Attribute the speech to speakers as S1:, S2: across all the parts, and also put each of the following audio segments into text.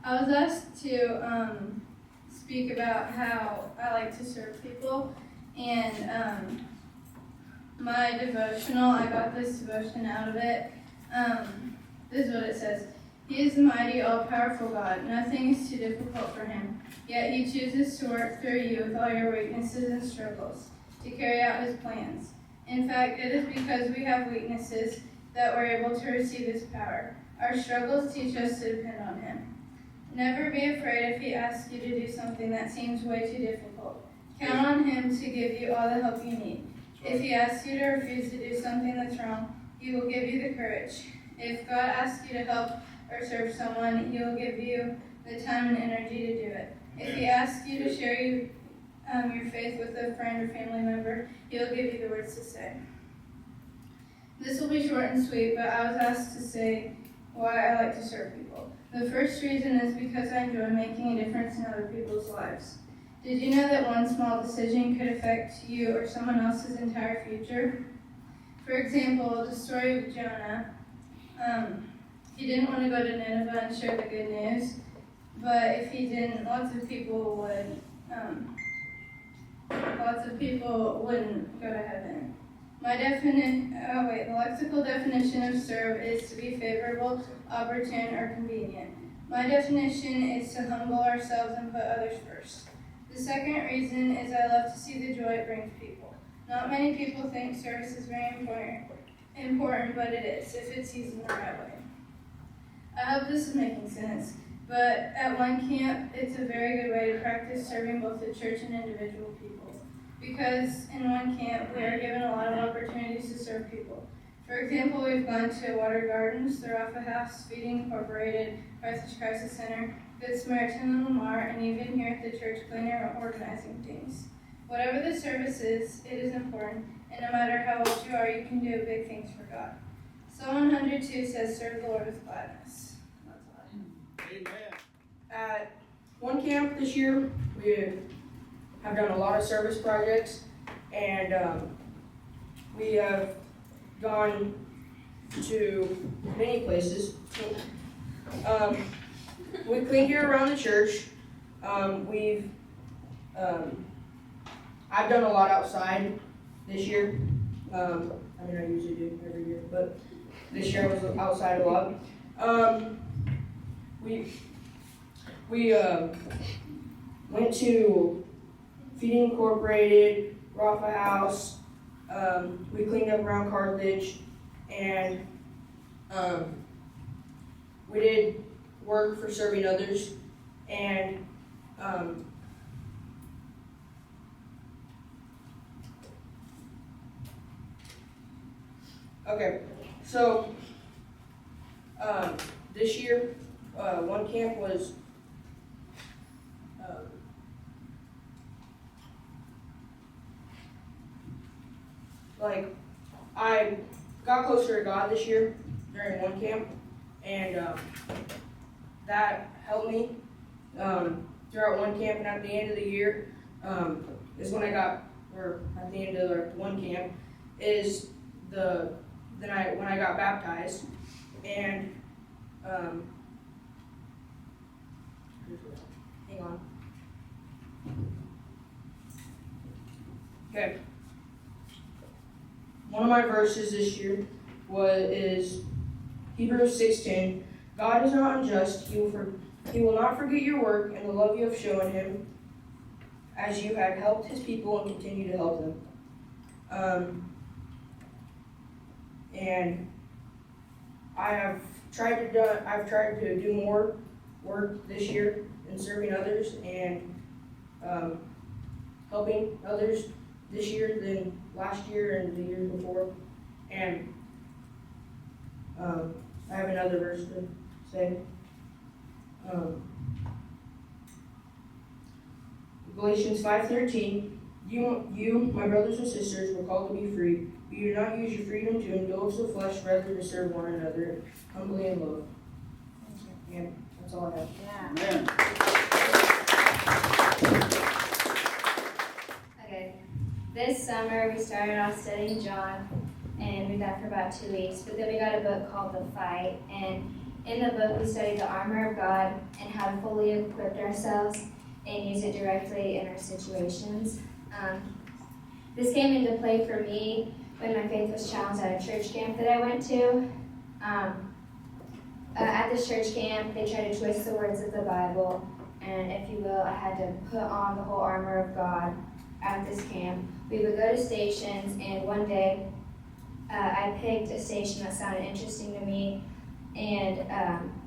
S1: I was asked to speak about how I like to serve people, and my devotional, I got this devotion out of it. This is what it says. He is the mighty, all-powerful God. Nothing is too difficult for him. Yet he chooses to work through you with all your weaknesses and struggles to carry out his plans. In fact, it is because we have weaknesses that we're able to receive his power. Our struggles teach us to depend on him. Never be afraid if he asks you to do something that seems way too difficult. Count on him to give you all the help you need. If he asks you to refuse to do something that's wrong, he will give you the courage. If God asks you to help or serve someone, he will give you the time and energy to do it. If he asks you to share your faith with a friend or family member, he will give you the words to say. This will be short and sweet, but I was asked to say why I like to serve people. The first reason is because I enjoy making a difference in other people's lives. Did you know that one small decision could affect you or someone else's entire future? For example, the story of Jonah. He didn't want to go to Nineveh and share the good news, but if he didn't, lots of people wouldn't go to heaven. The lexical definition of serve is to be favorable, opportune, or convenient. My definition is to humble ourselves and put others first. The second reason is I love to see the joy it brings people. Not many people think service is very important, but it is, if it's used in the right way. I hope this is making sense, but at one camp, it's a very good way to practice serving both the church and individual people. Because in one camp, we are given a lot of opportunities to serve people. For example, we've gone to Water Gardens, the Rafa House, Feeding Incorporated, Carthage Crisis Center, Good Samaritan and Lamar, and even here at the church cleaner or organizing things. Whatever the service is, it is important, and no matter how old you are, you can do big things for God. Psalm 102 says, serve the Lord with gladness. That's all I have.
S2: Amen. At one camp this year, we have done a lot of service projects, and we have gone to many places. We cleaned here around the church. I've done a lot outside this year. I usually do every year, but this year I was outside a lot. We went to Feeding Incorporated, Rafa House. We cleaned up around Carthage, and we did work for serving others, and okay, so this year, one camp was I got closer to God this year during one camp, and that helped me throughout one camp. And at the end of the year is when I got, or at the end of the one camp is when I got baptized, and hang on. Okay. One of my verses this year is Hebrews 6:10. God is not unjust. He will not forget your work and the love you have shown him as you have helped his people and continue to help them. And I've tried to do more work this year in serving others and helping others this year than last year and the years before. And I have another verse to say. Galatians 5:13. You, my brothers and sisters, were called to be free. But you do not use your freedom to indulge the flesh, rather to serve one another humbly in love. And that's all I have.
S3: Yeah.
S4: Amen.
S3: Okay. This summer we started off studying John, and we did that for about 2 weeks. But then we got a book called The Fight, and In the book, we study the armor of God and how to fully equip ourselves and use it directly in our situations. This came into play for me when my faith was challenged at a church camp that I went to. At this church camp, they tried to twist the words of the Bible, and if you will, I had to put on the whole armor of God at this camp. We would go to stations, and one day I picked a station that sounded interesting to me, and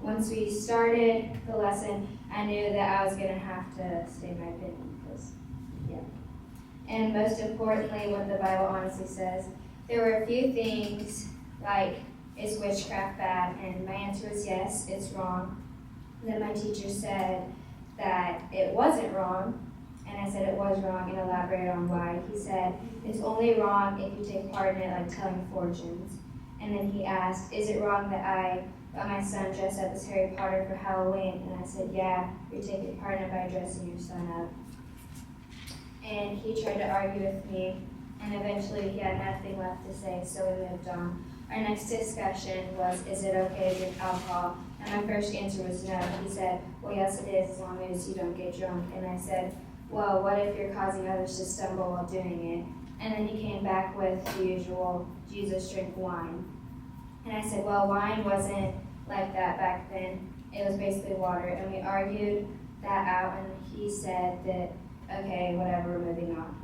S3: once we started the lesson, I knew that I was going to have to state my opinion, because, yeah. And most importantly, what the Bible honestly says, there were a few things like, is witchcraft bad? And my answer was yes, it's wrong. And then my teacher said that it wasn't wrong, and I said it was wrong and elaborated on why. He said, it's only wrong if you take part in it, like telling fortunes. And then he asked, is it wrong that I got my son dressed up as Harry Potter for Halloween? And I said, yeah, you're taking part in it by dressing your son up. And he tried to argue with me, and eventually he had nothing left to say, so we moved on. Our next discussion was, is it okay to drink alcohol? And my first answer was no. He said, well, yes, it is, as long as you don't get drunk. And I said, well, what if you're causing others to stumble while doing it? And then he came back with the usual, Jesus drank wine. And I said, well, wine wasn't like that back then. It was basically water. And we argued that out, and he said that, okay, whatever, we're moving on.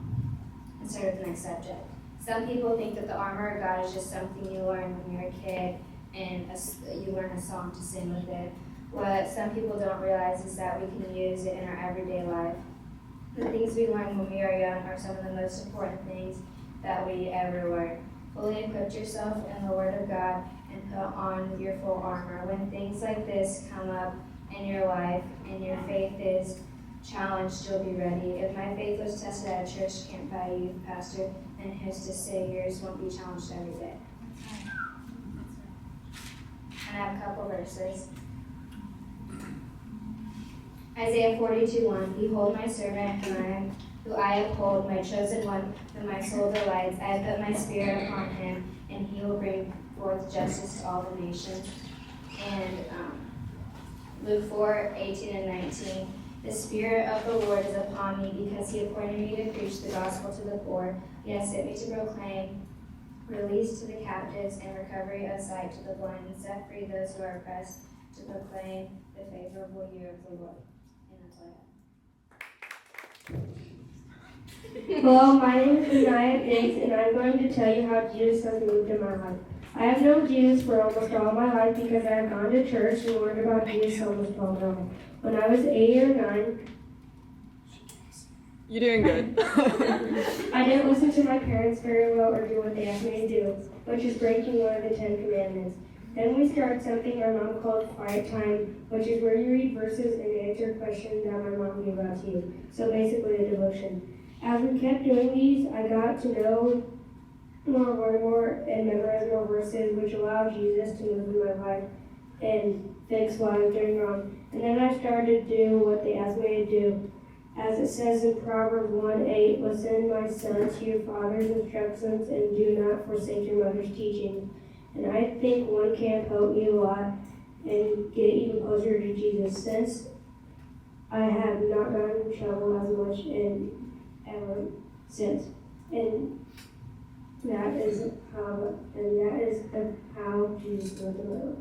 S3: And started the next subject. Some people think that the armor of God is just something you learn when you're a kid, and you learn a song to sing with it. What some people don't realize is that we can use it in our everyday life. The things we learn when we are young are some of the most important things that we ever learn. Fully equip yourself in the Word of God and put on your full armor. When things like this come up in your life and your faith is challenged, you'll be ready. If my faith was tested at a church camp by a youth pastor, then who's to say yours won't be challenged every day? And I have a couple verses. Isaiah 42:1, behold my servant who I uphold, my chosen one, whom my soul delights. I have put my spirit upon him, and he will bring forth justice to all the nations. And Luke 4:18 and 19, the Spirit of the Lord is upon me, because he appointed me to preach the gospel to the poor. He has sent me to proclaim release to the captives and recovery of sight to the blind, and set free those who are oppressed, to proclaim the favorable year of the Lord. And that's all I have.
S4: Hello, my name is Anaya Biggs, and I'm going to tell you how Jesus has moved in my life. I have known Jesus for almost all my life because I have gone to church and learned about Jesus almost all my life. When I was 8 or 9,
S5: you're doing good.
S4: I didn't listen to my parents very well or do what they asked me to do, which is breaking one of the 10 Commandments. Then we started something our mom called quiet time, which is where you read verses and answer questions that my mom gave out to you. So basically a devotion. As we kept doing these, I got to know more, and memorize more verses, which allowed Jesus to move in my life and fix what I was doing wrong. And then I started to do what they asked me to do. As it says in Proverbs 1:8, listen, my son, to your father's instructions, and do not forsake your mother's teaching. And I think one camp helped me a lot and get even closer to Jesus, since I have not gotten in trouble as much ever since. And that is how Jesus lived in my life.